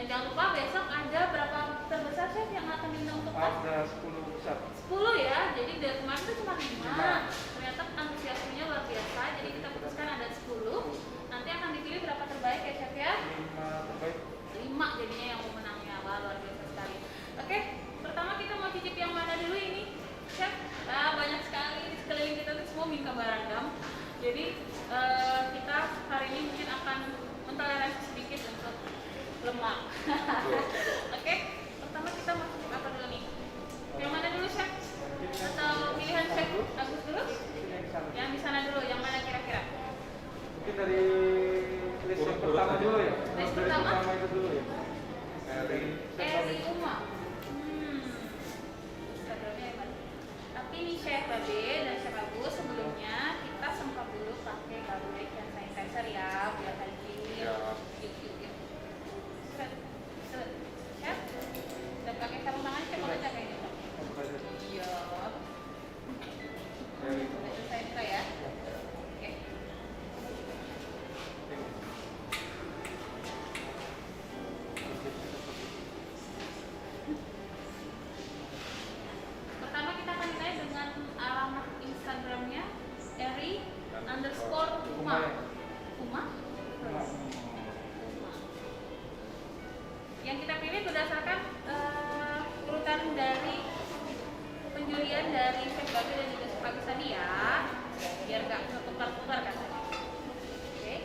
Dan jangan lupa besok ada berapa terbesar chef yang akan diundang untuk kelas? Ada 10 besar. 10 ya, jadi dari kemarin itu cuma 5. Ternyata antusiasmenya luar biasa, jadi kita putuskan ada 10. Nanti akan dipilih berapa terbaik ya chef ya? 5 terbaik. 5 jadinya yang mau menangnya. Wah, luar biasa sekali. Oke, pertama kita mau cicip yang mana dulu ini chef? Nah, banyak sekali di sekeliling kita tuh semua minta barandam. Jadi kita hari ini mungkin akan mentoleransi sedikit untuk lemak. Oke, pertama kita mau cicip apa dulu nih? Yang mana dulu chef? Atau pilihan chef Agus dulu? Yang di sana dulu, yang mana kira-kira? Mungkin dari list yang pertama dulu ya. List Dari pertama? itu dulu ya. Eri Uma. Instagramnya hebat. Tapi ini Chef Babe dan Chef Agus sebelumnya kita semprot dulu pakai Garuda hand sanitizer ya, biar hygiene. Ya. Yuk. Set. Chef. Dan pakai sarung tangan Chef boleh nggak kayak gitu? Iya. Udah selesai kita ya. Oke. Pertama kita akan mulai dengan alamat Instagramnya Eri_Uma. Uma? Yang kita pilih berdasarkan urutan dari penjurian dari Chef Babe dan juga Chef Agus tadi ya, biar nggak ketukar-tukar katanya. Oke,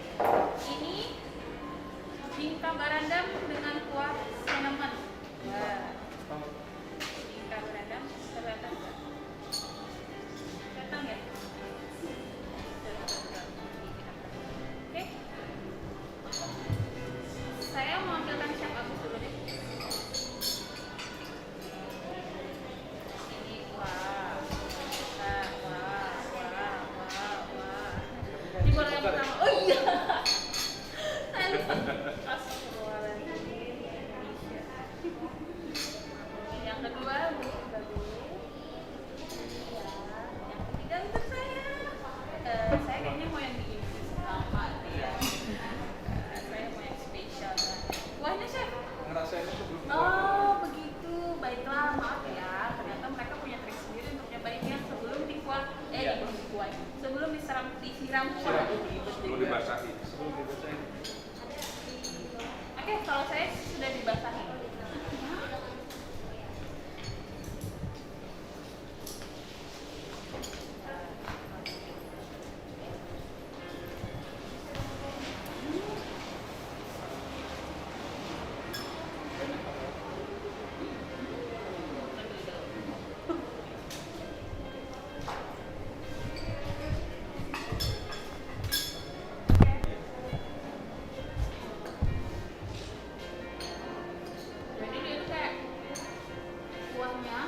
ini bingka barandam dengan kuah cinnamon. Wah, bingka barandam kelihatan nggak? Kelihatan ya? Oke, saya mau ambilkan Chef Agus dulu deh. Ini wah. Ini boleh yang pertama. Oh iya. Astagfirullahaladzim. Yang kedua, Bu. Yang ketiga untuk saya. Saya kayaknya mau yang diinfus sama ya. Saya mau yang spesial. Kuahnya chef? Ngerasain itu belum. Oh begitu, baiklah, maaf ya. Ternyata mereka punya trik sendiri untuk nyobainnya sebelum dikuah, sebelum disiram kuah. Belum dibasahi. Sebelum dibacain. Oke, kalau saya sudah dibasahi. Jadi dia tuh kayak kuahnya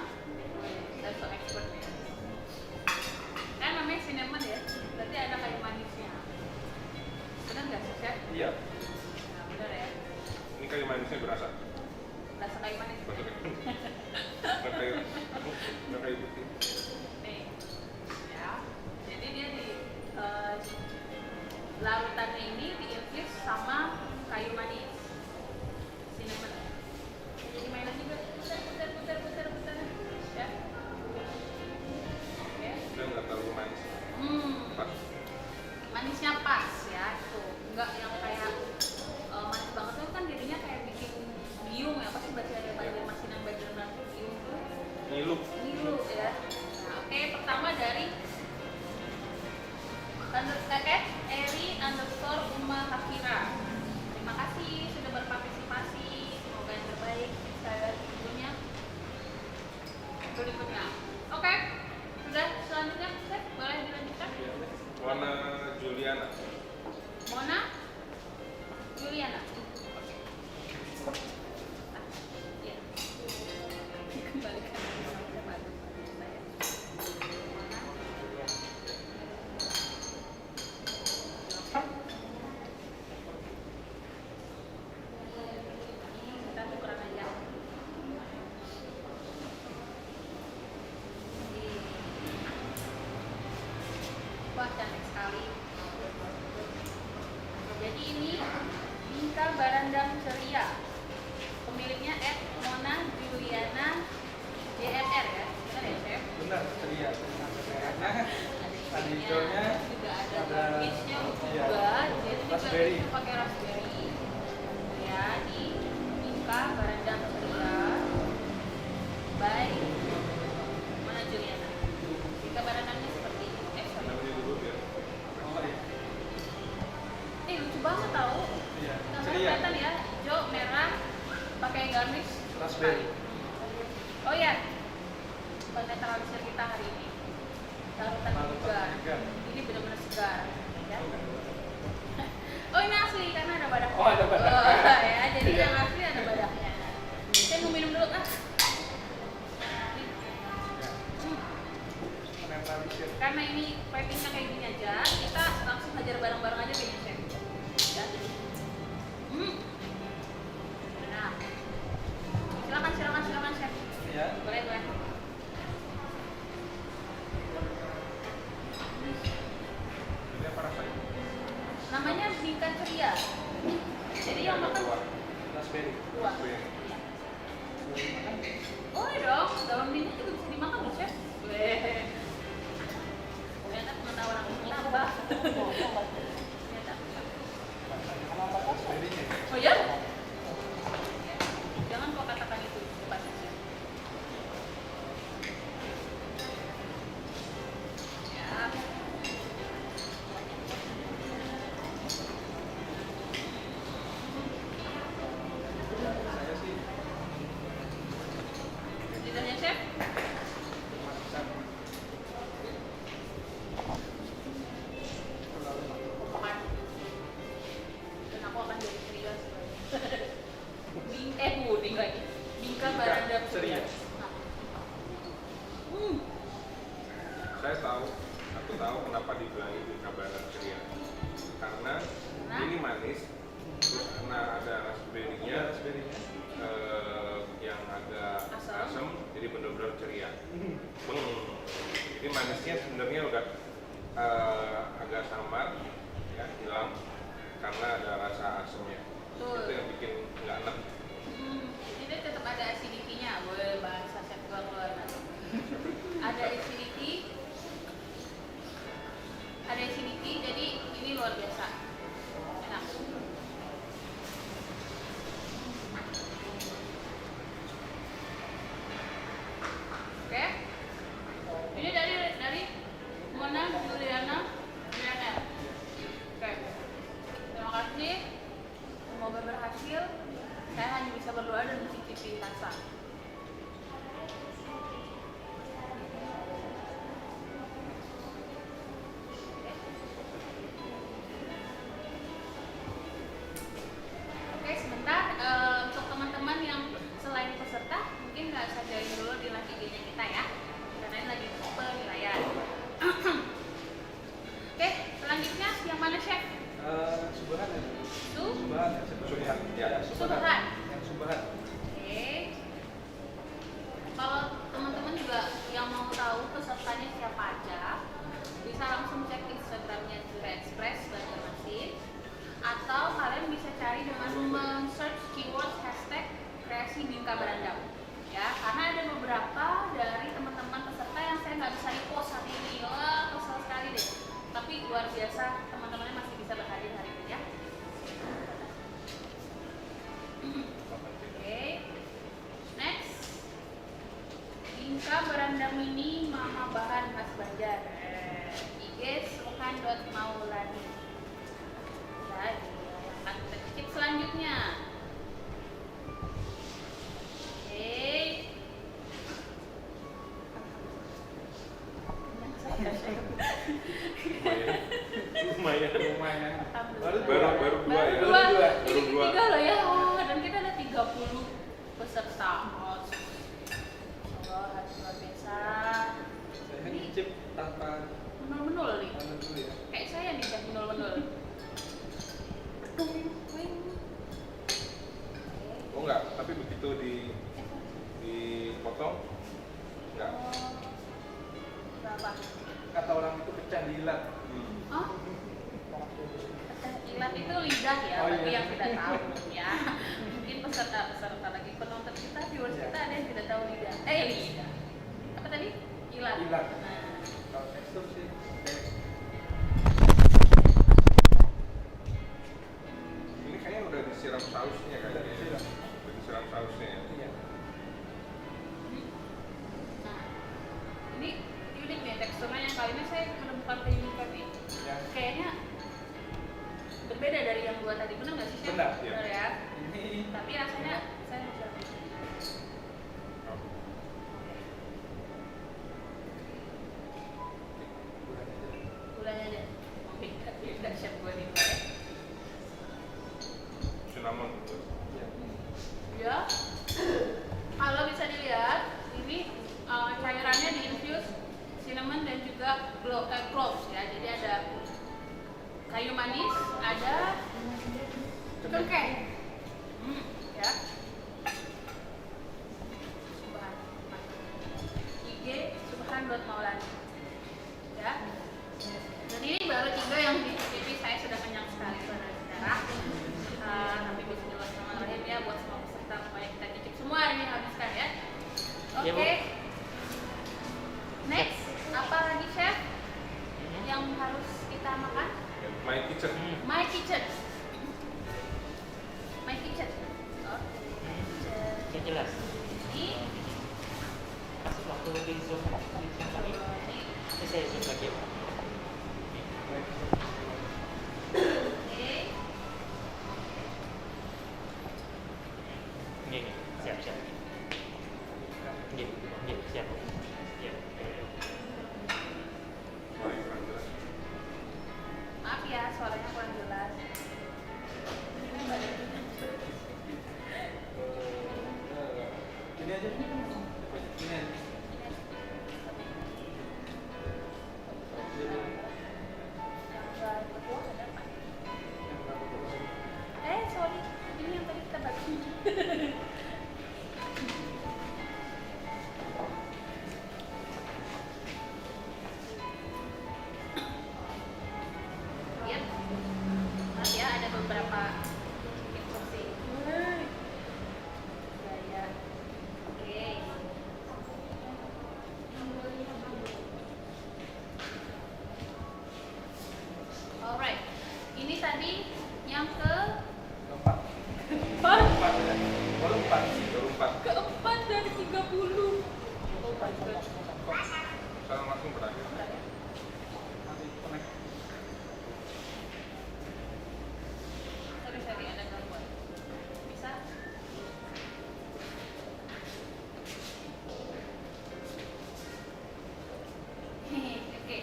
dan so expert ya. Kan namanya cinnamon ya, berarti ada kayu manisnya. Benar nggak sih chef? Iya. Nah benar ya, Ini kayu manisnya berasa. rasa kayu manis. Berasa kayu. Nggak kayu putih. Nih, ya. Jadi dia di larutannya ini diinfus sama kayu manis, cinnamon. Jadi mainan juga, putar, ya. Oke. Udah nggak terlalu manis. Pas. Manisnya pas ya, tuh nggak yang kayak manis banget tuh kan jadinya kayak bikin biung ya, pasti baca masinan belajar nanti biung tuh. Ngilu ya. Nah, oke, pertama dari @Eri_Uma Hafira. Terima kasih garnish Raspberry. Oh ya, penetralisir kita hari ini larutan segar. Ini benar-benar segar ya. Oh ini asli karena ada badaknya. Oh, ada badaknya. Oh, ya, jadi yang asli ada badaknya. Saya mau minum dulu Menetralisir. Karena ini pipingnya kayak gini aja, kita langsung hajar bareng-bareng aja kayaknya chef. Ya. Nah, silakan chef. Ya. Boleh. Ini apa rasanya? Namanya bingkai ceria. Jadi yang makan Raspberry. dua. Iya. Oh iya dong, daun bingkai juga bisa dimakan loh chef. Weh. Ternyata pengetahuan aku bertambah. Ternyata. Raspberry-nya. Oh ya? Jangan kau katakan itu depan chef. Ya. Saya sih Lidahnya chef. masak. Makan. Dan aku akan jadi ceria puding lagi. Bingkai baranda Ceria. Nah. Aku tahu kenapa dibilang itu kabaran ceria. Karena ini manis, terus karena ada raspberry-nya, Raspberry-nya. yang agak Asam. asam, jadi benar-benar ceria. Jadi manisnya sebenarnya udah agak samar, ya hilang karena ada rasa asamnya. Betul. Itu yang bikin nggak enak. Jadi tetap ada acidity-nya. Boleh bahasa chef gua keluar nanti. Ada acidity, jadi ini luar biasa. Enak. Oke. Ini dari Mona Juliana. Oke. Terima kasih. Semoga berhasil. Saya hanya bisa berdoa dan mencicipi rasa. Oke, sebentar untuk teman-teman yang selain peserta mungkin nggak usah join dulu di live IG-nya kita ya, karena ini lagi penilaian. Oke, selanjutnya yang mana chef? Subahan ya. Subahan. Subahan, ya. Subahan. Yang Subahan. Oke. Kalau teman-teman juga yang mau tahu pesertanya siapa aja, bisa langsung cek Instagramnya Jura Express Banjarmasin, atau kalian bisa cari dengan men-search keyword hashtag kreasi Bingkai Berandam. Ya, karena ada beberapa dari teman-teman peserta yang saya nggak bisa repost hari ini. Wah, kesel sekali deh. Tapi luar biasa, teman-temannya masih bisa berhadir hari ini ya. Oke, next. Bingkai Berandam ini Mama Bahan Khas Banjar. IG sulhan.maulani. Jadi, akan kita cicip selanjutnya. Oke. Lumayan. Lumayan. Baru dua ya. Baru dua. Tiga loh ya. Dan kita ada 30 peserta. Oh, harus luar biasa. Saya nyicip tanpa Menul-menul nih. tangan dulu ya. Kayak saya nih, chef menul-menul. Oh enggak, tapi begitu dipotong enggak. Berapa? Kata orang itu kecandilan. Oh? Kilat itu lidah ya, Oh, bagi iya. yang tidak tahu ya. Mungkin peserta lagi penonton kita, viewers Iya. kita ada yang tidak tahu lidah. Lidah. Apa tadi? Kilat. Kilat. Nah, Kalau tekstur sih kayak Ini kayaknya udah disiram sausnya kayaknya. Udah disiram. Udah disiram sausnya ya. iya. nah, ini unik nih teksturnya, yang kali ini saya menemukan keunikan nih. Ya. Kayaknya berbeda dari yang gua tadi, benar nggak sih chef? Benar, iya. Benar ya. Ini Tapi rasanya saya mau share. pokoknya kita cicip semua ini habiskan ya. Iya, Bu. Oke. Next, apa lagi chef yang harus kita makan? My kitchen. My kitchen. My kitchen. Oke. Yang jelas. Ini Kasih waktu di zoom lagi. Ini saya zoom lagi ya, Pak. oke. Ini, siap. Ini, siap. Iya. Paling kurang jelas. Maaf ya, suaranya kurang jelas. Ini aja. Ini aja. Sorry, ini yang tadi kita bagi. Yep. Maaf ya, ada beberapa instruksi. Gaya. Oke. Alright. Ini tadi yang Keempat. keempat. Keempat ya. Baru empat. Baru 4. Keempat dari 30. Oh my god. Sekarang langsung berakhir. Nanti connect. Sorry, ada gangguan. Bisa? Hehe, oke.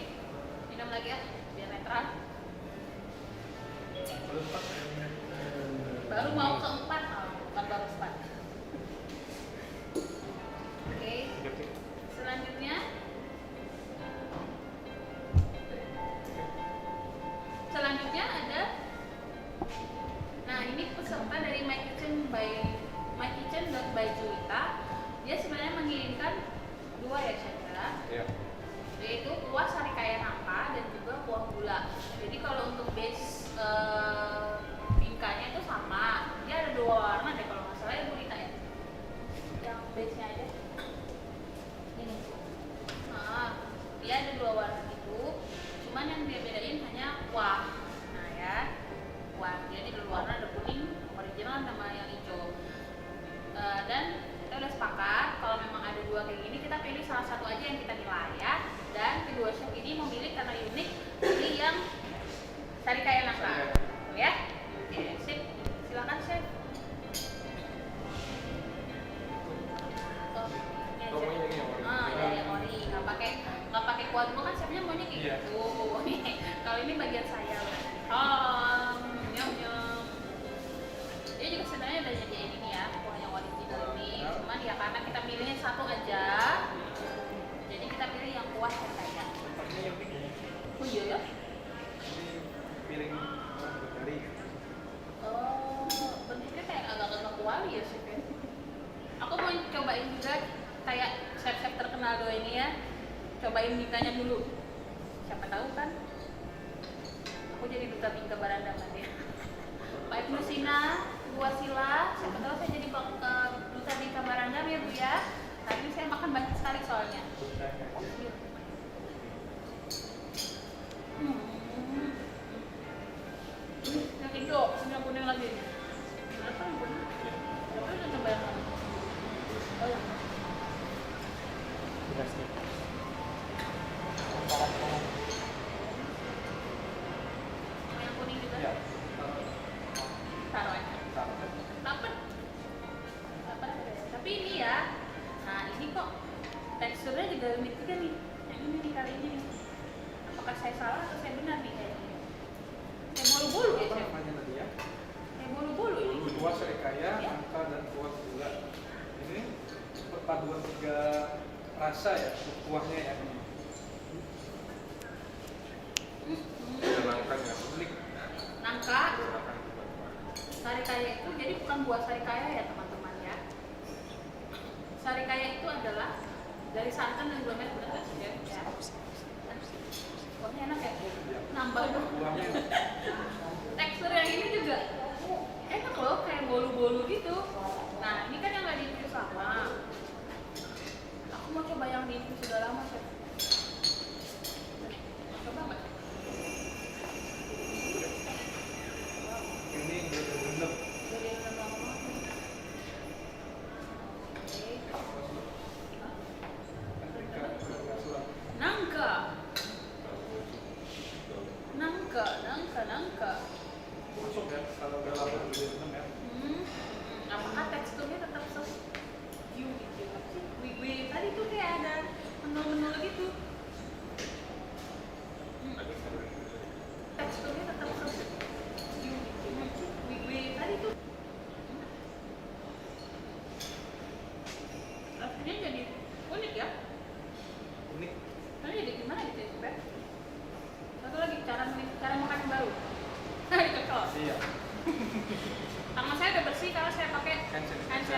Minum lagi ya, biar netral. Baru empat. Baru mau keempat, bukan baru empat. Oke, selanjutnya. Selanjutnya ada. Nah, ini peserta dari My Kitchen by Juwita. Dia sebenarnya mengirimkan dua ya, Chef ya. Iya. Yaitu kuah sari kaya nangka dan juga kuah gula. Jadi kalau untuk base bingkanya itu sama. Dia ada dua warna deh kalau nggak salah ya, Bu Rita ya. Yang base-nya aja. Ini. Nah, dia ada dua warna itu. Cuman yang dia bedain hanya kuah. Nah ya, kuah. Jadi di luar warna ada kuning original sama yang hijau. Dan kita udah sepakat kalau memang ada dua kayak gini kita pilih salah satu aja yang kita nilai ya. Dan kedua chef ini memilih karena unik pilih yang sari kaya nangka. Ya, oke, sip. Silakan chef. Oh, ini aja. Oh, ini yang ori. Ya, yang ori. Nggak pakai kuah dulu kan chefnya maunya kayak Iya. gitu. Kalau ini bagian saya. Nyam nyam. Dia juga sebenarnya udah nyediain ini ya, kuah yang original ini. Cuman ya karena kita milihnya satu aja, jadi kita pilih yang kuah yang kaya. Tempatnya yang tinggi. Oh iya ya? Ini piring dari. Oh, bentuknya kayak agak-agak kuali ya chef ya. Aku mau cobain juga kayak chef-chef terkenal do ini ya. Cobain bingkanya dulu. Siapa tahu kan? Aku jadi duta bingka Barandaman ya. Pak Ibnu Sina, Bu Wasila, siapa tahu saya jadi duta bingka Barandam ya Bu ya. Hari ini saya makan banyak sekali soalnya. Yang hijau, yang kuning lagi. Kenapa yang kuning? Kenapa udah coba yang mana? Oh ya. Jelas nih. Yang kuning juga. Ya. Taruh aja. Dapet. Dapet ada ya. Tapi ini ya. Nah ini kok teksturnya juga unik juga nih. Yang ini nih kali ini nih. Apakah saya salah atau saya benar nih kayaknya? Kayak bolu-bolu ya Apa chef? namanya tadi ya? Kayak bolu-bolu ini. Kuah sari kaya, Ya. nangka dan kuah gula. Ini perpaduan tiga rasa ya, kuahnya ya. Ada nangkanya. Unik. Nangka, Silakan juga. sari kaya itu jadi bukan buah sari kaya ya teman-teman ya. Sari kaya itu adalah dari santan dan gula merah, benar nggak sih chef? Ya. Kuahnya enak ya? Nambah dong. Kuahnya Tekstur yang ini juga enak loh, kayak bolu-bolu gitu. Nah ini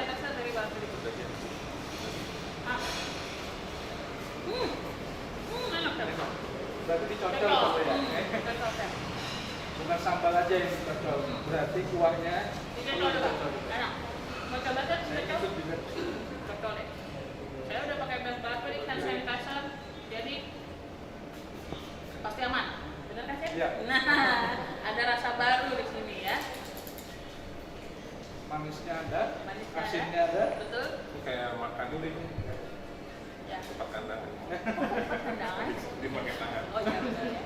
teksnya dari batu itu. Ah. Enak kan? Berarti dicocol Cocol. gitu ya. Cocol, Chef. Bukan sambal aja yang dicocol. Berarti kuahnya Dicocol juga. Enak. Mau coba tuh Saya cocol? ikut juga. Cocol deh. Saya udah pakai batu hand sanitizer, jadi pasti aman. Bener kan, Chef? Iya. Nah, ada rasa baru di sini ya. Manisnya ada, Manisnya asinnya ada. Betul? Ini kayak makan ini Ya. tempat kandangan. Undangan. Dipakai tangan. Oh iya benar ya.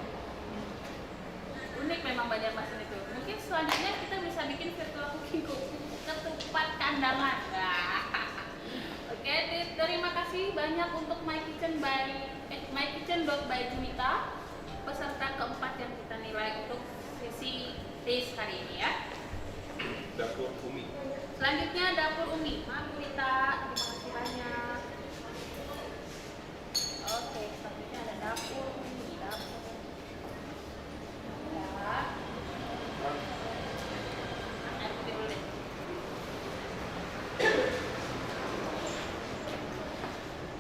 Unik memang Banjarmasin itu. Mungkin selanjutnya kita bisa bikin virtual cooking ketupat kandangan. Nah. Oke, terima kasih banyak untuk My Kitchen by Junita, peserta keempat yang kita nilai untuk sesi taste hari ini ya. Dapur Umi. Selanjutnya dapur Umi. Maaf Junita, terima kasih banyak. Oke, selanjutnya ada dapur Umi. Dapur. Ya. Air putih dulu deh.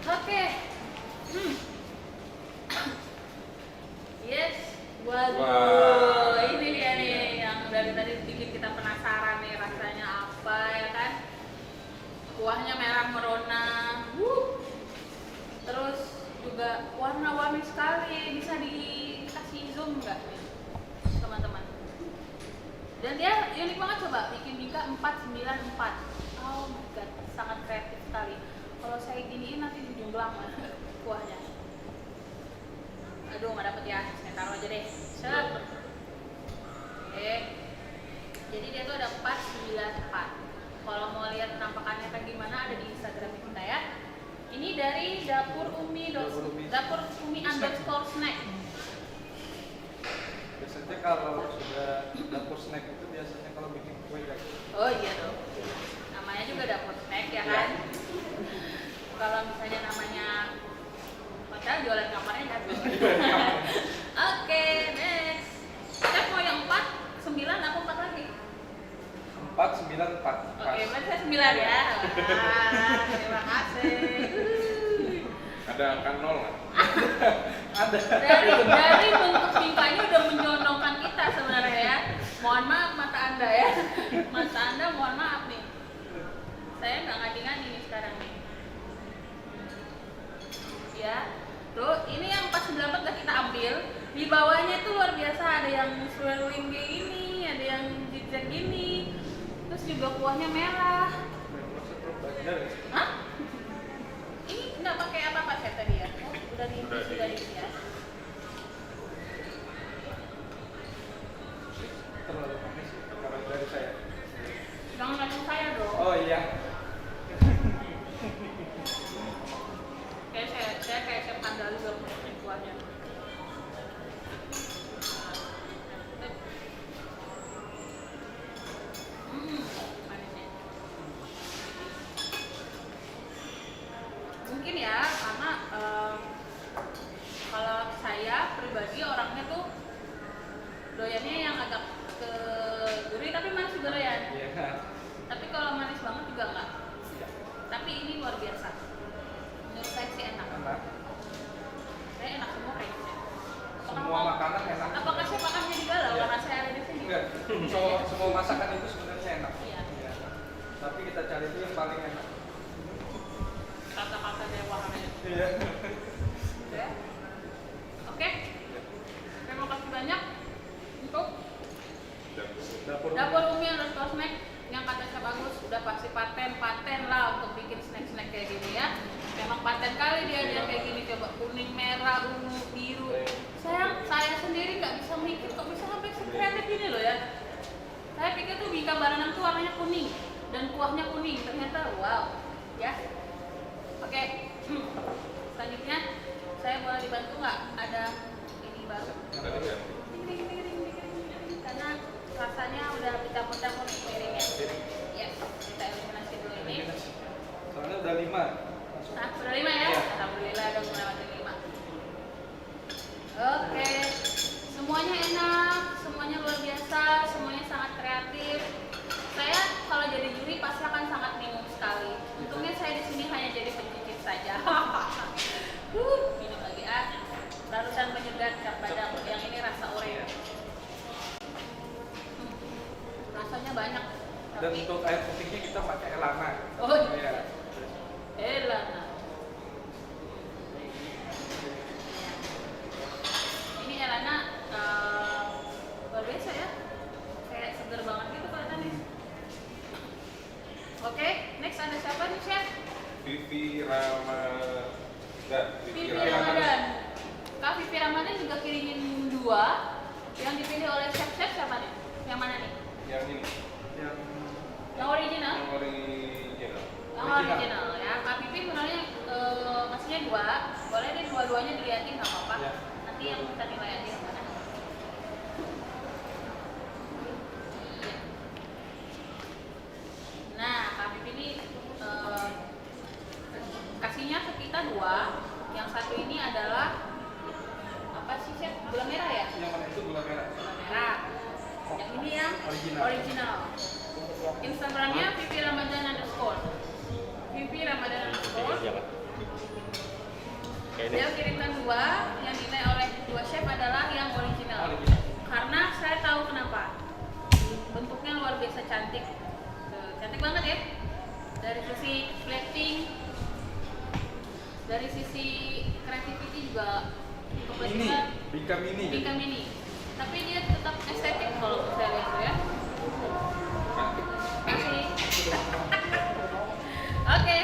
Oke. Yes. Waduh, Wah. ini dia nih yang dari tadi bikin kita penasaran nih rasanya apa ya kan? Kuahnya merah merona. Terus juga warna-warni sekali. Bisa dikasih zoom nggak nih, teman-teman? Dan dia unik banget, coba bikin Bika 494. Oh my god, sangat kreatif sekali. Kalau saya giniin nanti dijumblang kuahnya. Aduh, nggak dapet ya. Saya taruh aja deh. Set. Oke. Jadi dia tuh ada 494. Kalau mau lihat penampakannya kayak gimana ada di Instagram kita ya. Ini dari dapur Umi underscore snack. Biasanya kalau sudah dapur snack itu biasanya kalau bikin kue kayak gitu. Oh iya dong. Namanya juga dapur snack ya kan. Kalau misalnya namanya hotel jualan kamarnya kan. Oke, next. Chef mau yang 4, 9 aku 4 lagi. 494. Oke, berarti saya 9 ya. Wah, terima kasih. Ada angka 0 nggak? Ada. Dari bentuk bingkanya udah menyondongkan kita sebenarnya ya. Mohon maaf mata Anda ya. Mata Anda mohon maaf nih. Saya nggak ngadi-ngadi nih sekarang nih. Ya. Tuh, ini yang 498 udah kita ambil. Di bawahnya itu luar biasa, ada yang swirling kayak gini, ada yang zigzag gini. Terus juga kuahnya merah. Hah? Ini nggak pakai apa-apa saya tadi ya? Oh, udah diisi ya. Terlalu manis kalau dari saya. Jangan ngomong saya dong. Oh iya. Kayak saya kayak chef handal juga punya kuahnya. Manisnya. Mungkin ya karena kalau saya pribadi orangnya tuh doyannya yang agak ke gurih tapi manis juga doyan. Iya. Tapi kalau manis banget juga enggak. Iya. Tapi ini luar biasa. Menurut saya sih enak. Enak. Saya enak semua kayaknya. Semua makanan enak. Apakah saya makannya di galau Iya. karena saya ada di sini? Enggak. Semua masakan itu sebenarnya enak. Iya. Iya. Tapi kita cari itu yang paling enak. Kata-kata dewa namanya. Iya. Ya. Oke. Terima kasih banyak untuk dapur Umi underscore snack yang kata Chef Agus udah pasti paten lah untuk bikin snack kayak gini ya. Memang paten kali dia kayak gini, coba kuning, merah, ungu, biru. Saya sendiri nggak bisa mikir kok bisa sampai sekreatif ini loh ya. Saya pikir tuh Bika Baranang tuh warnanya kuning dan kuahnya kuning, ternyata wow ya. Oke. Selanjutnya saya boleh dibantu nggak? Ada ini baru. Karena rasanya udah dicampur-campur di piringnya. Ya, kita eliminasi dulu ini. Soalnya udah 5. Nah, udah 5 ya? Iya. Alhamdulillah udah melewati 5. Oke. Semuanya enak, semuanya luar biasa, semuanya sangat kreatif. Saya kalau jadi juri pasti akan sangat bingung sekali Vivi Ramadan. Vivi Ramadan. Kak Vivi Ramadan juga kirimin 2 yang dipilih oleh chef-chef siapa nih? Yang mana nih? Yang ini, Yang Yang original? yang original. Yang original ya. Kak Vivi sebenarnya maksudnya 2. Boleh deh dua-duanya dilihatin nggak apa-apa. Ya. Nanti yang kita nilai aja yang mana. Iya. Nah, Kak Vivi ini kasihnya ke kita 2. Yang satu ini adalah apa sih chef? Gula merah ya? yang mana itu gula merah? Gula merah. Yang ini yang original. Instagramnya Vivi Ramadan _ Vivi Ramadan _ Jangan. Kayak ini. Dia kirimkan 2 yang dinilai oleh 2 chef adalah yang original. Karena saya tahu kenapa. Bentuknya luar biasa cantik. Cantik banget ya. Dari sisi plating, dari sisi creativity juga Ini, kebetulan bingkai mini. bingkai mini. Tapi dia tetap estetik kalau saya lihat tuh ya. Kasih. Oke.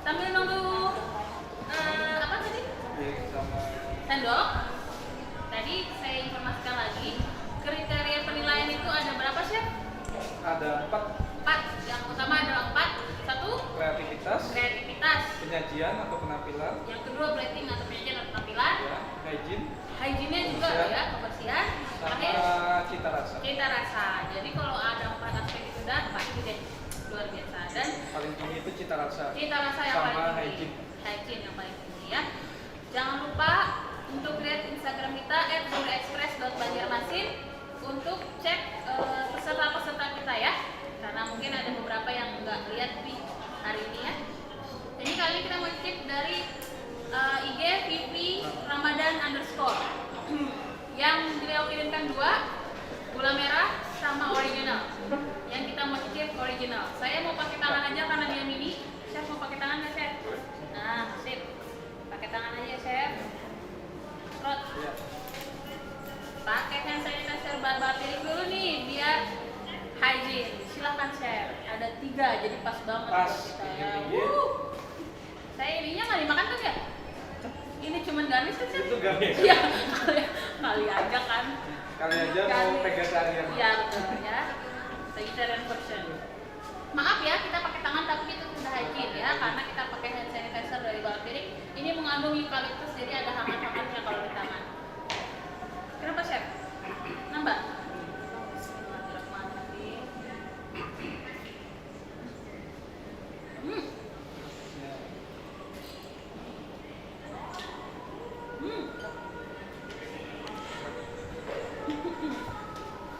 Sambil nunggu apa tadi? Sama Sendok. Tadi saya informasikan lagi kriteria penilaian itu ada berapa chef? ada 4 4. Yang utama adalah 4. 1. kreativitas, Kreativitas. penyajian atau penampilan, Yang kedua plating atau penyajian atau penampilan. ya, hygiene, Hygiene-nya juga Kebersihan. ya, kebersihan. sama Terakhir cita rasa. cita rasa. Jadi kalau ada 4 aspek itu udah pasti deh luar biasa. Dan Paling tinggi itu cita rasa. cita rasa yang Sama paling tinggi. hygiene. Hygiene yang paling tinggi ya. Jangan lupa untuk lihat Instagram kita @surexpress.banjarmasin untuk cek peserta-peserta kita ya. Karena mungkin ada beberapa yang nggak lihat nih hari ini ya. Jadi kali ini kita mau cek dari IG Vivi Ramadan _ yang beliau kirimkan 2 gula merah sama original. Yang kita mau cicip original. Saya mau pakai tangan aja karena dia mini. Chef mau pakai tangan nggak chef? Boleh? Nah, sip. Pakai tangan aja chef. Rot. Ya. Pakai hand sanitizer batik dulu nih biar hygiene. Silakan chef. Ada 3 jadi pas banget Pas. buat kita ya. Ini. Saya ininya nggak dimakan kan ya? Ini cuman garnish kan chef? Itu garnish. Iya. Kali aja kan. Kali aja mau vegetarian. Iya betul ya. Vegetarian version. Maaf ya, kita pakai tangan tapi itu sudah hygiene ya, karena kita pakai hand sanitizer dari Balpirik. Ini mengandung eukaliptus, jadi ada hangat-hangatnya kalau di tangan. Kenapa chef? Nambah? Bismillahirrahmanirrahim. Hmm. Hmm.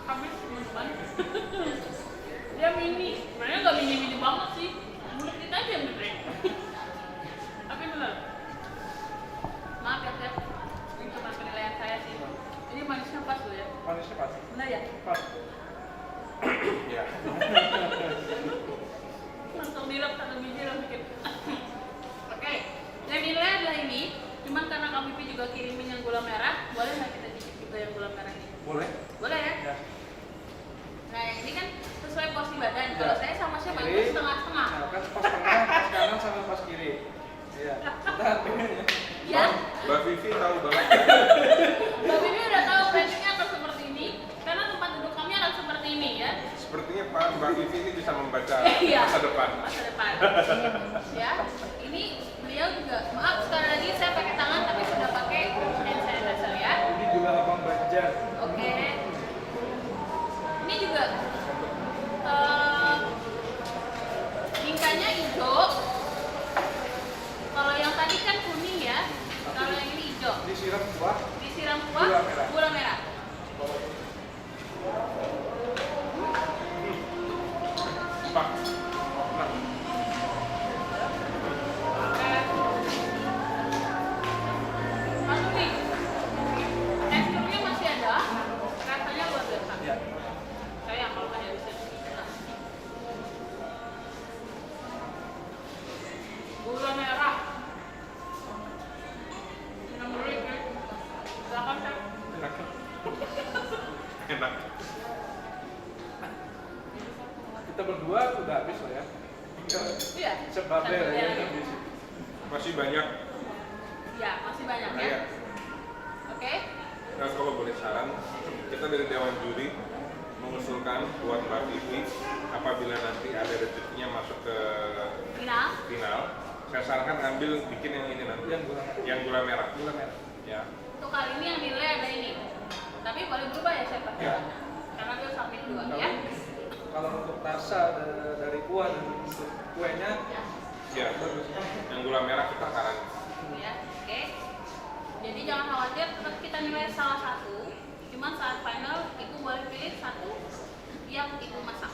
Habis teman-teman. Dia mini, sebenarnya nggak mini banget sih. Mulut kita aja yang gede. Tapi benar. Maaf ya chef, ini cuma penilaian saya sih. Ini manisnya pas loh ya. Manisnya pas. Benar ya? Pas. Ya. Langsung dilap 1 biji langsung bikin. Oke, yang nilai adalah ini. Cuman karena Kak Vivi juga kirimin yang gula merah, boleh nggak kita cicip juga yang gula merah ini? Boleh? Boleh ya? Ya. Nah yang ini kan sesuai porsi badan. Kalau Ya. saya sama chef Kiri. bagus setengah-setengah. Nah, kan pas tengah, pas kanan sama pas kiri. Iya. Bentar. Ya, Mbak Vivi tahu banget. Mbak Vivi udah tahu platingnya akan seperti ini, karena tempat duduk kami akan seperti ini ya. Sepertinya Pak Mbak Vivi ini bisa membaca Iya. masa depan. Masa depan. Ya, ini beliau juga. Maaf sekali lagi saya pakai tangan tapi sudah pakai hand sanitizer ya. Ini gula abang Banjar. Oke. Ini juga bingkainya hijau. Kalau yang tadi kan kuning ya. Kalau yang ini hijau. Disiram kuah. Disiram kuah Gula merah. gula merah. Pak. Nah, Masuk nih. Teksturnya masih ada. Rasanya luar biasa. Ya. Sayang kalau nggak bisa. Nah. Gula merah. Yang gurih ya. Silakan chef. enak. Enak. Kita berdua udah habis lah ya. Iya. chef? Sebab Chef ya, Babe. Masih banyak. Ya, masih banyak ya. Iya. Oke. Nah, kalau boleh saran, kita dari Dewan Juri mengusulkan buat Mbak Vivi apabila nanti ada rezekinya masuk ke Final. final, saya sarankan ambil bikin yang ini nanti, Yang gula merah. yang gula merah. Gula merah. Ya. Untuk kali ini yang nilai ada ini. Tapi boleh berubah ya chef? Ya. Karena dia sampai 2 Kalau- ya. Kalau untuk rasa dari kuah dan untuk kuenya Ya. bagus. Yang gula merah kita karan. Ya, oke. Jadi jangan khawatir, tetap kita nilai salah satu. Cuman saat final ibu boleh pilih satu yang ibu masak.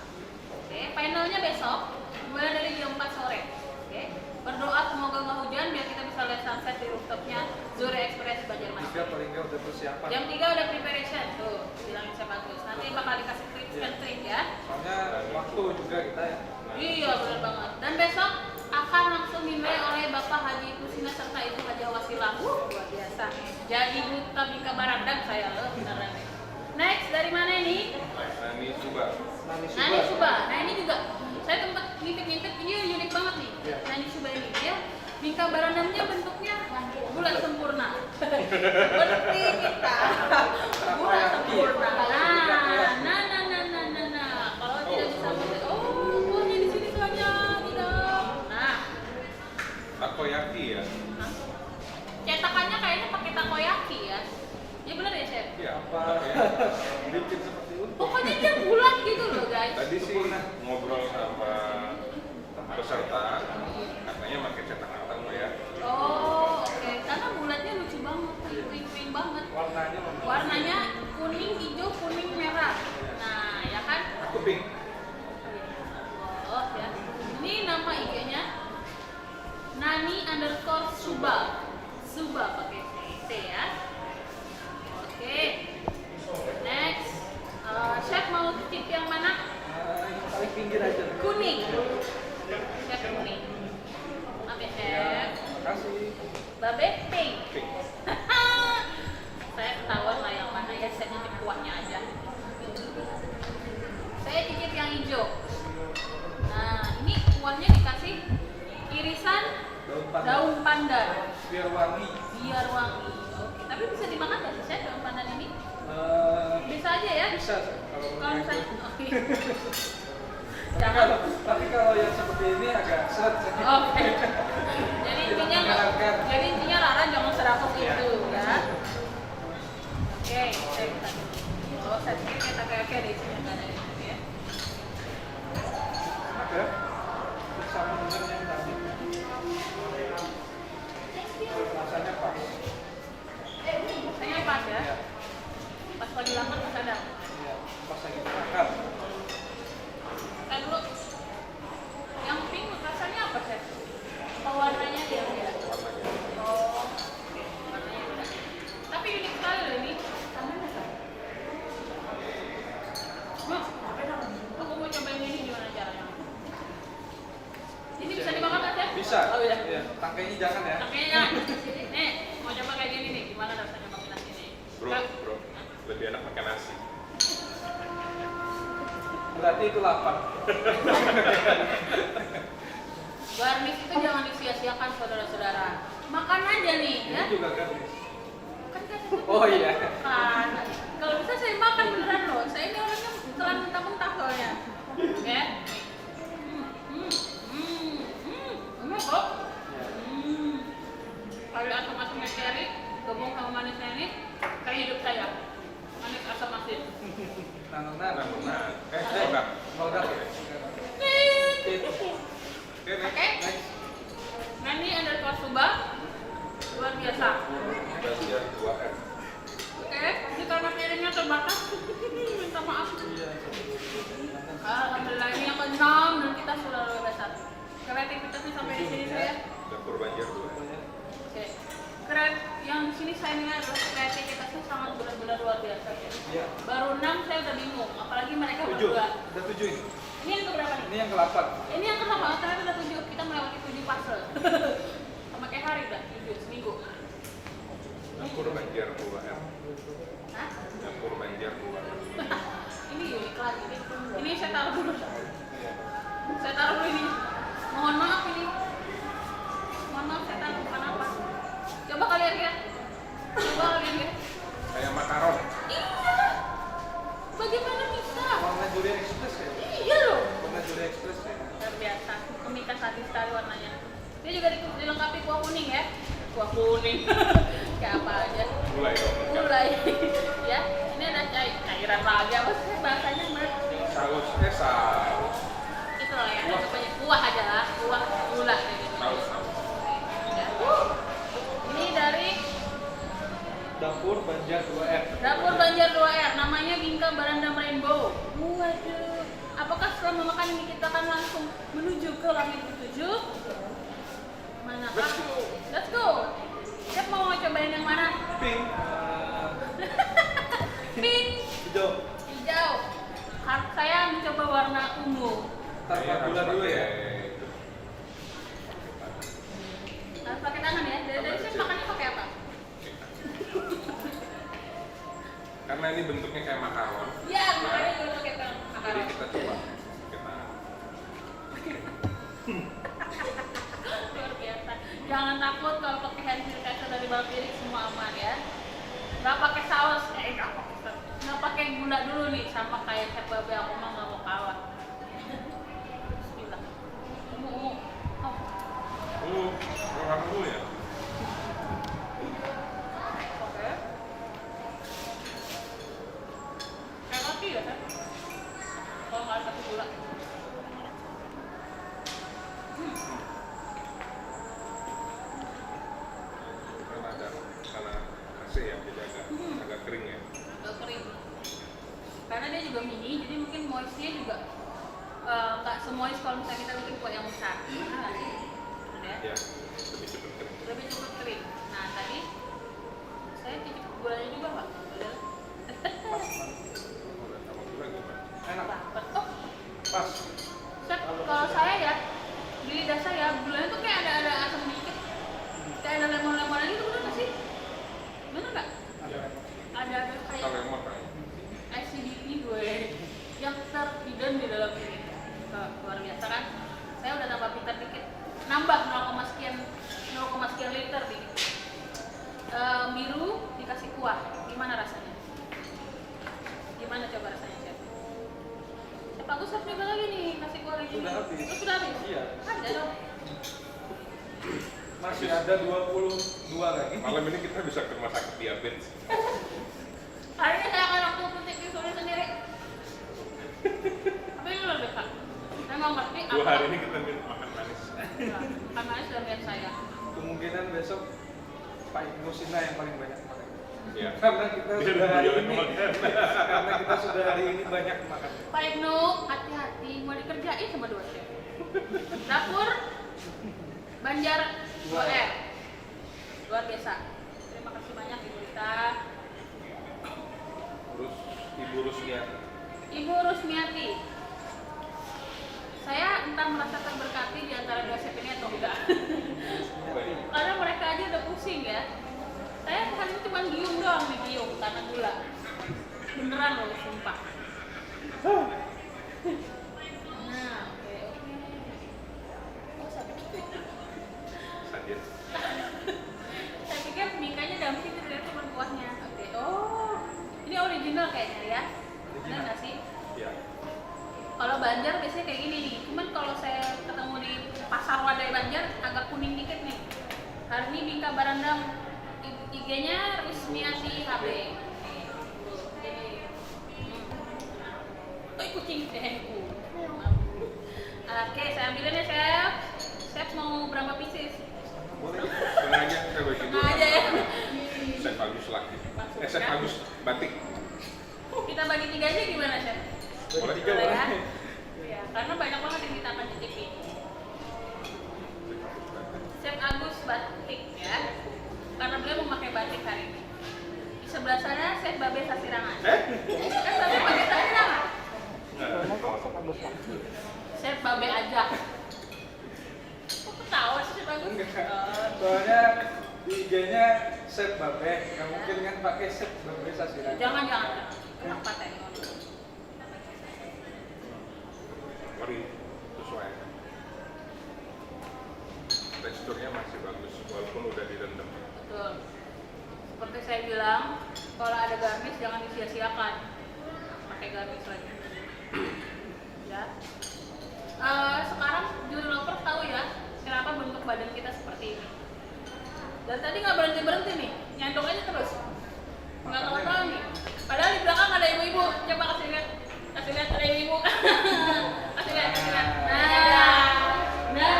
Oke, finalnya besok mulai dari jam 4 sore. Oke. Berdoa semoga nggak hujan biar kita bisa lihat sunset di rooftopnya Zore Express Banjarmasin. Tiga paling nggak udah persiapan. Jam 3 udah preparation tuh, bilangin saya bagus. Nanti bakal dikasih tips and trick ya. Soalnya waktu juga kita ya. Iya benar banget. Dan besok akan langsung dinilai oleh Bapak Haji Kusina serta Ibu Haji Wasilah. Luar biasa. Jadi duta Bika Barandang saya loh beneran. Next dari mana ini? Nah, ini coba. Nani Nah ini Suba. Nah ini juga saya tempat ngintip-ngintip ini unik banget nih. Iya. Nah ini Suba ini dia Bika Barandangnya bentuknya bulat sempurna. Seperti kita. Bulat sempurna. Nah. Kalau tidak bisa melihat, oh buahnya di sini saja tidak. Nah, Takoyaki ya. Hah? Cetakannya kayaknya pakai takoyaki ya. Ya benar ya chef. Iya. Apa? Bikin seperti itu. Pokoknya dia bulat gitu loh guys. Tadi sih ngobrol sama peserta, katanya pakai cetakan tamu ya. Oh oke. Karena bulatnya lucu banget, kering banget. Warnanya Warnanya kuning, hijau, kuning, merah. Nah, ya kan? Aku pink. Oh ya. Ini nama IG-nya Nani_Suba. Suba pakai T ya. Oke. Next. Chef mau titip yang mana? yang paling pinggir aja. Kuning. Chef kuning. Oke, chef. Makasih. Babe pink. Pink. Saya ketahuan lah yang mana ya, saya titip kuahnya aja. Saya titip yang hijau. Nah, ini kuahnya dikasih irisan daun pandan Biar wangi. biar wangi. Oke, tapi bisa dimakan nggak sih chef daun pandan ini? Bisa aja ya? Bisa Kalau kalau misalnya, itu. oke. Tapi Jangan. tapi kalau yang seperti ini agak seret. Oke. Jadi intinya menyenangkan. jadi intinya Rara jangan seraput Iya. itu ya. Oke, saya kita. Oh, saya pikir kita kayak di sini nggak ada ini ya. Ada. Sama dengan yang tadi. Rasanya pas. Rasanya pas ya. Ya. Pas lagi lapar pas ada. Ya, pas lagi makan. Kita dulu. Yang pink rasanya apa chef? Apa warnanya dia? Warnanya. Oh, oke. Warnanya beda. Tapi unik sekali loh ini. Samanya kan? Mas, aku mau cobain ini gimana caranya? Ini bisa dimakan nggak chef? Bisa. Oh iya. Ya, tangkainya jangan ya. Makanya jangan. Nih, mau coba kayak gini nih. Gimana rasanya pakai nasi nih? Bro, lebih enak pakai nasi. Berarti itu lapar. Garnish itu jangan disia-siakan saudara-saudara. Makan aja nih, ya. Ini juga gadis. Kan kata Oh, iya. Makan. Kalau bisa saya makan beneran loh. Saya ini orangnya telan mentah-mentah soalnya. Oke. Enak kok. Kalau asam-asamnya cherry, gabung sama manisnya ini, kayak hidup saya. Manis asam asin. Nanonan. Nah, enggak. Produk. Oke, Oke. Nani_Suba. Luar biasa. Bagian 2F. Oke, ini karena piringnya terbatas. Minta maaf. Alhamdulillah ini yang ke-6 dan kita sudah luar biasa. Kreativitasnya sampai di sini saya. Dapur Banjar 2. Oke. Yang di sini saya nilai adalah kreativitasnya sangat benar-benar luar biasa ya. Iya. Baru 6 saya udah bingung, apalagi mereka 7. berdua. Udah 7 ini. Ini yang keberapa nih? Ini yang ke-8. Ini yang kenapa? Ternyata udah 7. Kita melewati 7 puzzle. Sama kayak hari udah 7 seminggu. Dapur Banjar 2F. Hah? Dapur Banjar 2F. Ini unik lagi nih. Ini saya taruh dulu. Saya taruh dulu ini. Mohon maaf ini Dia juga dilengkapi kuah kuning ya. Kuah kuning. Kayak apa aja. Mulai dong. Mulai. Ya, ini ada cairan lagi apa sih bahasanya, Mbak? Saus, saus. Itu lah ya, pokoknya kuah aja lah, kuah gula kayak gitu. Saus. Ya. Ini dari Dapur Banjar 2R. Dapur Banjar 2R, namanya Bingka Barandam Rainbow. Waduh, apakah setelah memakan ini kita akan langsung menuju ke langit ketujuh? Mana? Let's go. Let's go. Siapa mau cobain yang mana? Pink. Pink, Hijau. hijau. Saya mencoba warna ungu. Tanpa gula dulu ya. Harus pakai tangan ya. Dari saya makannya pakai apa? Karena ini bentuknya kayak makaron. Ya, makanya gue pakai Jadi makaron. kita coba pakai tangan. Luar biasa. Jangan takut kalau pakai hand sanitizer dari Balpirik, semua aman ya. Nggak pakai saus, nggak pakai gula dulu nih, sama kayak Chef Babe, aku mah nggak mau kalah. Bismillah. Oh. Orang dulu ya. Oke. Kayak roti ya kan? Kalau nggak satu gula. Karena AC ya, jadi agak kering ya. Agak kering. Karena dia juga mini, jadi mungkin moistnya juga nggak semois kalau misalnya kita bikin kue yang besar. Nah, ada Ya, lebih cepat kering. lebih cepat kering. Nah tadi saya cicip gulanya juga pak. Pas, sama gula gimana? Enak. Dapat. Oh, Pas. Chef, kalau saya ya di lidah saya gulanya tuh kayak ada asam dikit, kayak ada lemon-lemonan gitu, bener nggak sih? Bener nggak? Ada kayak Kalau lemon kan? acidity gue yang terhidden di dalam ini. Luar biasa kan? Saya udah tambah pinter dikit, nambah 0, sekian liter dikit. Biru dikasih kuah, gimana rasanya? Gimana coba rasanya, Chef? Chef Agus harus nyoba lagi nih kasih kuah lagi. Sudah habis. Oh, sudah habis? Iya. Ada dong. Masih ada 22 lagi. Malam ini kita bisa ke rumah sakit diabetes. Hari ini saya akan waktu petik insulin sendiri. Tapi ini luar biasa. Saya mau ngerti 2 hari ini kita makan manis. makan manis dan lihat saya. Kemungkinan besok Pak Ibnu Sina yang paling banyak makan. Ya. Karena kita Dia sudah hari udah ini. makan. Karena kita sudah hari ini banyak makan. Pak Ibnu, hati-hati mau dikerjain sama 2 chef. Dapur Banjar 2R. Luar biasa. Terima kasih banyak Ibu Rita. Terus Ibu Rusmiati. Ibu Rusmiati. Saya entah merasa terberkati di antara 2 chef ini atau enggak. Baik. Karena mereka aja udah pusing ya. Saya hari ini cuma gium doang nih, gium karena gula. Beneran loh, sumpah. Nah, oke. Oh, sampai gitu. Saja. Saya pikir mingkanya damping ternyata cuma kuahnya. Oke. Oh, ini original kayaknya ya. Benar nggak sih? Ya. Kalau Banjar biasanya kayak gini nih. Cuman kalau saya ketemu di pasar Wadai Banjar agak kuning dikit nih. Hari ini Bingka Barandam, IG-nya Rusmiati HB. Kucing dehku. Oke, saya ambilin ya, Chef. Chef mau berapa pieces? Boleh. Setengah aja kita bagi Setengah aja ya. Chef Agus laki. Chef Agus batik. Kita bagi 3 aja gimana, Chef? Boleh. Tiga Boleh ya? boleh. Iya, karena banyak banget yang kita akan cicipi. Chef Agus batik ya. Karena beliau memakai batik hari ini. Di sebelah sana Chef Babe Sasirangan. Kan Babe pakai Sasirangan. Chef Babe aja. Kok ketawa sih Chef Agus? Soalnya di IG-nya Chef Babe, nggak mungkin kan pakai Chef Babe Sasirangan. Jangan. Kenapa teh? Mari sesuai. Teksturnya masih bagus walaupun udah direndam. Betul. Seperti saya bilang, kalau ada garnish jangan disia-siakan. Pakai garnish lagi. Ya. Sekarang juri lover tahu ya kenapa bentuk badan badan kita seperti ini. Dan tadi nggak berhenti nih, nyandong aja terus, nggak tahu nih. Padahal di belakang ada ibu-ibu. Coba kasih lihat ada ibu-ibu. kasih lihat. Nah.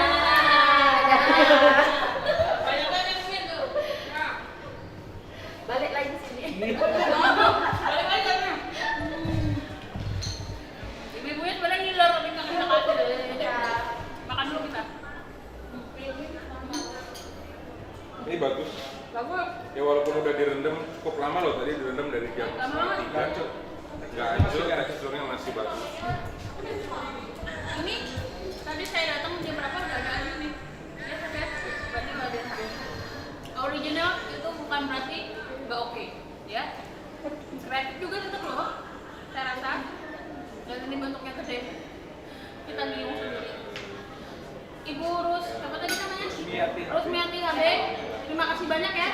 Banyak banget yang punya tuh. Nah. Balik lagi sini. Balik lagi sana. Ibu-ibunya sebenarnya ngiler tapi nggak bisa kasih. Makan dulu kita. Ini bagus. Bagus. Ya walaupun udah direndam cukup lama loh, tadi direndam dari jam Lama. 3. Nggak hancur, teksturnya masih bagus. Ini tadi saya datang jam berapa udah ada aja nih. Ya kan? Berarti nggak ada. Original itu bukan berarti nggak oke, ya. Kreatif juga tetap loh, saya rasa. Dan ini bentuknya gede. Kita bingung sendiri. Ibu Rus, apa tadi namanya? Rusmiati HB. Terima kasih banyak ya.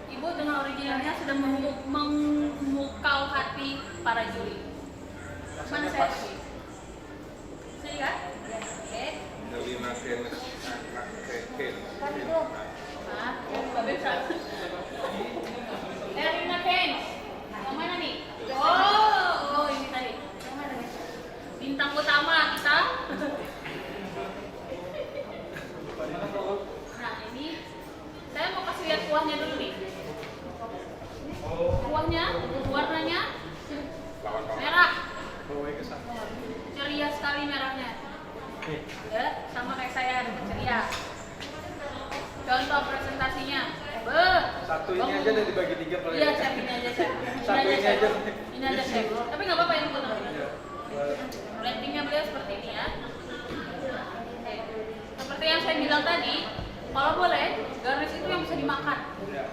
Ibu dengan originalnya sudah memukau hati para juri. Mana saya pergi? Sini kan? Oke. Elina Kenes. Nah, Mbak Bebsa. Elina Kens. Yang mana nih? Oh, ini tadi. Yang mana nih? Bintang utama kita. Nah, ini saya mau kasih lihat kuahnya dulu nih. Kuahnya, warnanya merah. Ceria sekali merahnya. Ya, sama kayak saya ceria. Contoh presentasinya. Satu ini aja udah dibagi 3 kalau Iya, chef, ini aja chef. Satu ini aja. Ini aja chef. Tapi nggak apa-apa yang foto. Iya. Platingnya beliau seperti ini ya. Oke. Seperti yang saya bilang tadi, kalau boleh garnish itu yang bisa dimakan. Iya.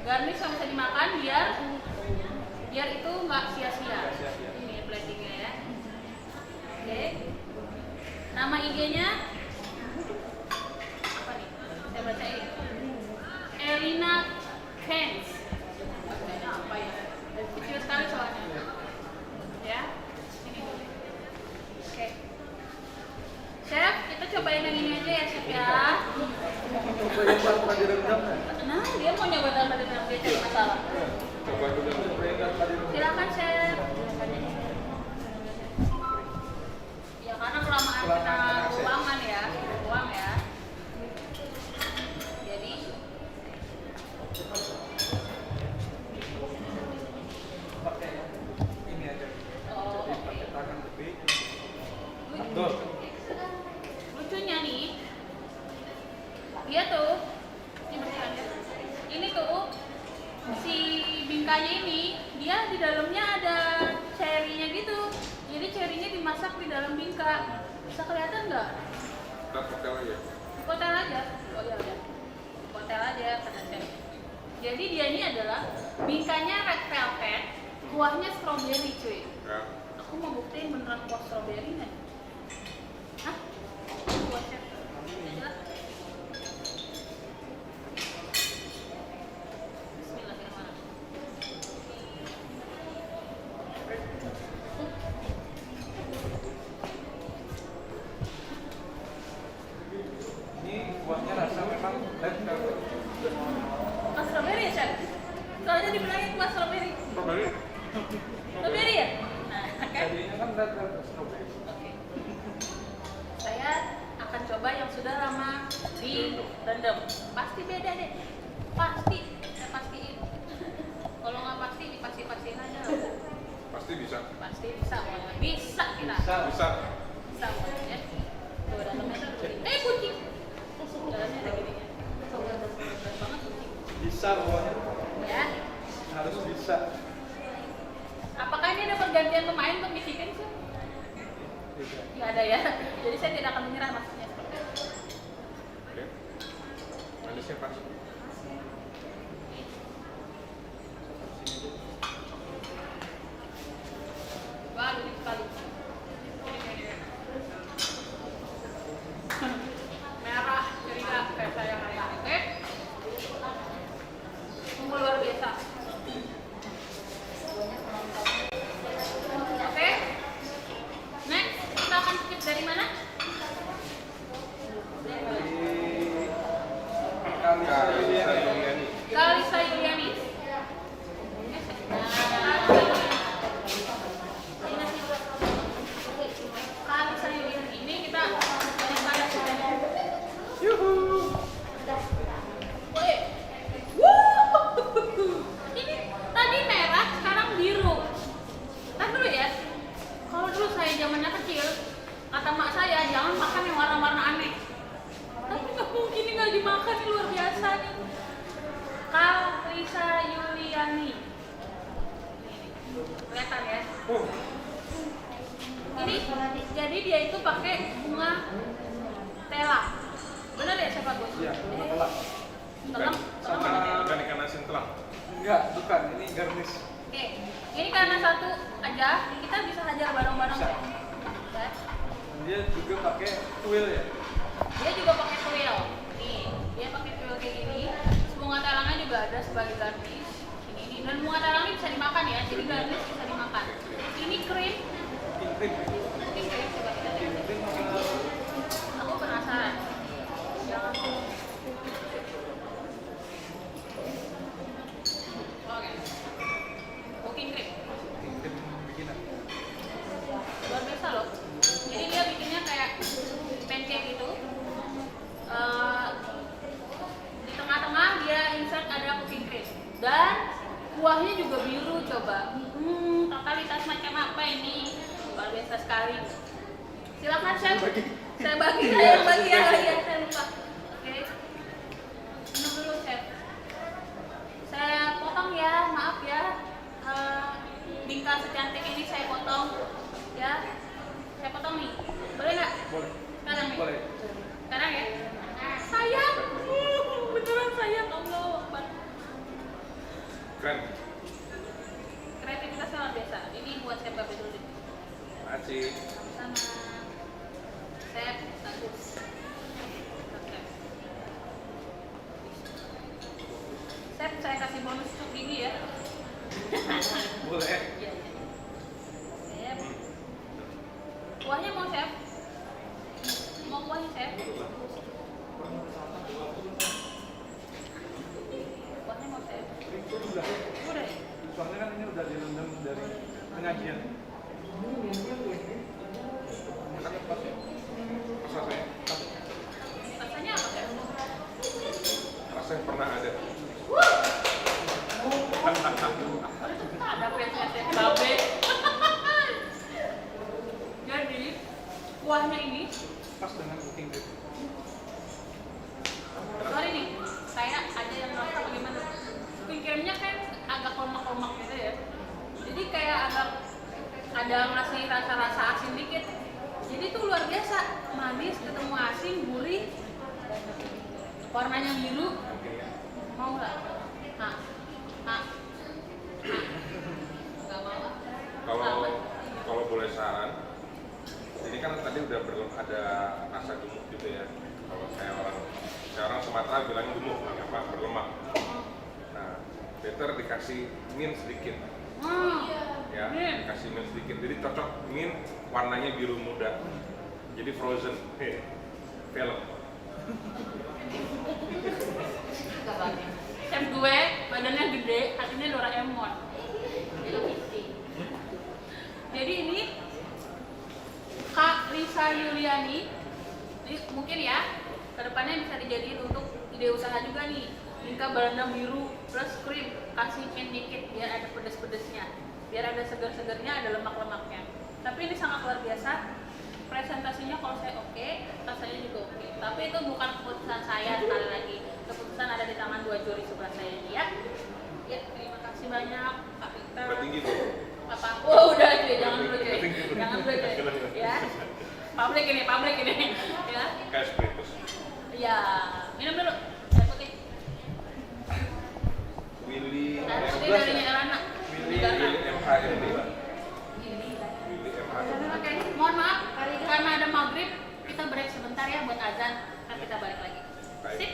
Garnish yang bisa dimakan biar itu nggak sia-sia. Sia-sia. Ini platingnya ya. Oke. Nama IG-nya apa nih? Saya bacain. Elina Kens. Bacanya apa ya? Kecil sekali soalnya. Ya. Ini. Oke. Chef, kita cobain yang ini aja ya, Chef ya. Cobain tanpa direndam. Nah, dia mau nyoba tanpa direndam, dia cari masalah. Coba dulu. Cobain tanpa direndam. Silakan, Chef. Ya karena kelamaan kita ruangan ya, ruang ya. Jadi Pakai ini aja. oh, Jadi oke. pakai tangan lebih. Lucu. Lucunya nih, dia tuh ini bersih aja. Ini tuh si bingkanya ini dia di dalamnya ada cherry-nya gitu. Jadi cherry-nya dimasak di dalam bingka. Bisa kelihatan nggak? Kita hotel aja. Hotel aja. Oh iya udah. Hotel aja kata chef. Jadi dia ini adalah bingkanya red velvet, kuahnya strawberry cuy. Ya. Aku mau buktiin beneran kuah strawberry nggak? Hah? Kuah chef. Ya, jelas. Bismillahirrahmanirrahim. Ini kuahnya rasa memang red velvet. Kuah strawberry ya chef? Soalnya dibilangin kuah strawberry. Strawberry. Strawberry ya? Nah, kan? Tadinya kan red velvet strawberry. Oke. Saya akan coba yang sudah lama direndam. Pasti beda deh. Pasti. Saya pastiin. Kalau nggak pasti, dipasti-pastiin aja lah. Pasti bisa. Pasti bisa. Bisa kita. Bisa. Bisa ya. Tuh dalamnya tuh begini. Kucing. Dalamnya ada gininya. Berat banget kucing. Bisa pokoknya. Ya. Harus bisa. Apakah ini ada pergantian pemain untuk bisikin sih? Tidak. Nggak ada ya. Jadi saya tidak akan menyerah maksudnya seperti itu. Oke. Manisnya pas. Wah, lucu sekali. Merah, ceria kayak saya hari ini. Oke. Sungguh luar biasa. Oke. Next, kita akan skip dari mana? Yuliani. Kalisa Yuliani. Kalisa Yuliani ini kita daripada Yuhu. Woi. Wuh. Ini tadi merah, sekarang biru. Kan dulu ya. Kalau dulu saya zamannya kecil, kata mak saya jangan makan yang warna-warna aneh. Tapi nggak mungkin ini nggak dimakan, ini luar biasa nih. Kalisa Yuliani. Kelihatan ya. Ini jadi dia itu pakai bunga tela. Benar ya Chef Agus? Iya, bunga telang. Telang, telang. Bukan ikan asin telang. Enggak, bukan. Ini garnish. Oke, ini karena satu aja kita bisa hajar bareng-bareng. Bisa. Ya. Dia juga pakai tuil ya. Dia juga pakai tuil. Nih, dia pakai tuil kayak gini. Terus bunga telangnya juga ada sebagai garnish. Ini. Dan bunga telang ini bisa dimakan ya. Jadi garnish bisa dimakan. Ini krim. Krim. Ini krim coba kita lihat. Krim Aku penasaran. Jangan. Oke. Cooking cream. krim bikinan. Luar biasa loh. Jadi dia bikinnya kayak pancake gitu. Di tengah-tengah dia insert ada cooking cream dan kuahnya juga biru coba. Totalitas macam apa ini? Luar biasa sekali. Silakan chef. Saya bagi ya, saya lupa. Oke. Minum dulu chef. Saya potong ya, maaf ya. Bingkai secantik ini saya potong ya. Saya potong nih. Boleh nggak? Boleh. Sekarang nih. Boleh. Sekarang ya. Sayang. Beneran sayang Allah Akbar. Keren. Kreativitasnya luar biasa. Ini buat Chef Babe dulu deh. Makasih. Sama Chef bagus. Oke. Chef saya kasih bonus cuk gigi ya. Boleh. Iya, iya. Chef. Kuahnya mau chef? Mau kuahnya chef? Kuahnya mau chef? Udah. Udah ya? Soalnya kan ini udah direndam dari penyajian. Enak pas ya? Pas rasanya? Rasanya apa chef? Rasanya pernah ada. Ada fansnya Chef Babe. Jadi kuahnya ini, Pas dengan cooking cream. sorry nih, saya ada yang merasa bagaimana? Cooking creamnya kan agak lemak-lemak gitu ya. Jadi kayak agak ada ngasih rasa-rasa asin dikit. Jadi tuh luar biasa, manis ketemu asin, gurih, warnanya biru. Mau nggak? Nah, nggak mau? Kalau boleh saran, ini kan tadi udah ada rasa gemuk gitu ya. Kalau saya orang Sumatera bilang gemuk, apa berlemak. Nah, better dikasih mint sedikit, ya, dikasih mint sedikit. Jadi cocok mint warnanya biru muda. Jadi frozen, film. Chef gue badannya gede, hatinya Doraemon. Jadi ini Kak Lisa Yuliani, ini mungkin ya kedepannya bisa dijadiin untuk ide usaha juga nih. Bingkai berendam biru plus krim, kasih mint dikit biar ada pedes-pedesnya, biar ada segar-segarnya, ada lemak-lemaknya. Tapi ini sangat luar biasa. Presentasinya kalau saya oke, rasanya juga oke. Tapi itu bukan keputusan saya, sekali lagi. Keputusan ada di tangan dua juri sebelah saya ini ya. Ya, terima kasih banyak Kak Victor. Bertinggi tuh. Apa? Oh, udah cuy, jangan dulu cuy. Jangan dulu cuy. Ya. Publik ini ya. Kayak spiritus. Ya, minum dulu. Air putih. Willy Air putih dari Elana. MHMD. Oke, mohon maaf karena ada maghrib, kita break sebentar ya buat azan, kan kita balik lagi. Baik. Sip.